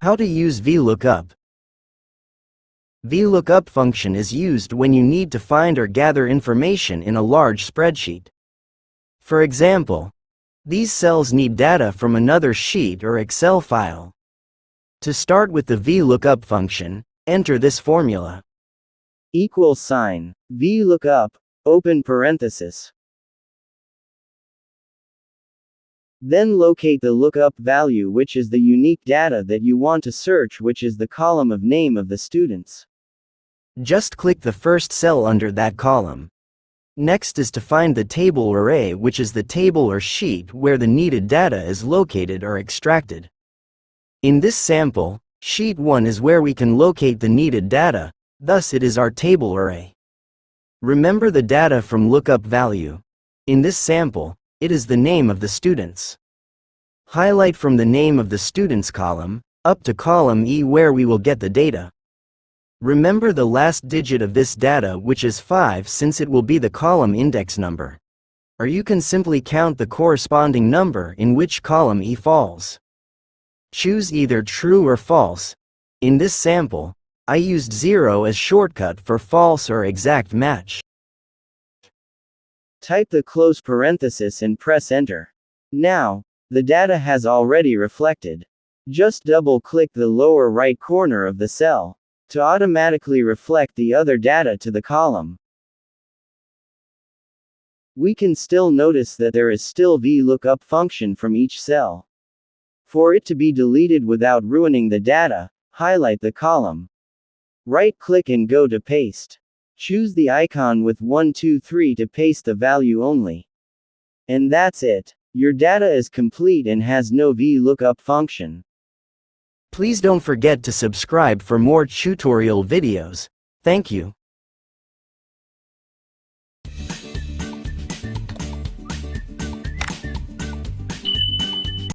How to use Vlookup. Vlookup function is used when you need to find or gather information in a large spreadsheet. For example, these cells need data from another sheet or Excel file. To start with the Vlookup function, enter this formula. Vlookup, open parenthesis. Then locate the lookup value, which is the unique data that you want to search, which is the column of name of the students. Just click the first cell under that column. Next is to find the table array, which is the table or sheet where the needed data is located or extracted. In this sample, sheet 1 is where we can locate the needed data, thus it is our table array. Remember the data from lookup value. In this sample, it is the name of the students. Highlight from the name of the students column, up to column E where we will get the data. Remember the last digit of this data, which is 5, since it will be the column index number. Or you can simply count the corresponding number in which column E falls. Choose either true or false. In this sample, I used 0 as shortcut for false or exact match. Type the close parenthesis and press enter. Now, the data has already reflected. Just double-click the lower right corner of the cell to automatically reflect the other data to the column. We can still notice that there is still Vlookup function from each cell. For it to be deleted without ruining the data, highlight the column. Right-click and go to Paste. Choose the icon with 1, 2, 3 to paste the value only. And that's it. Your data is complete and has no Vlookup function. Please don't forget to subscribe for more tutorial videos. Thank you.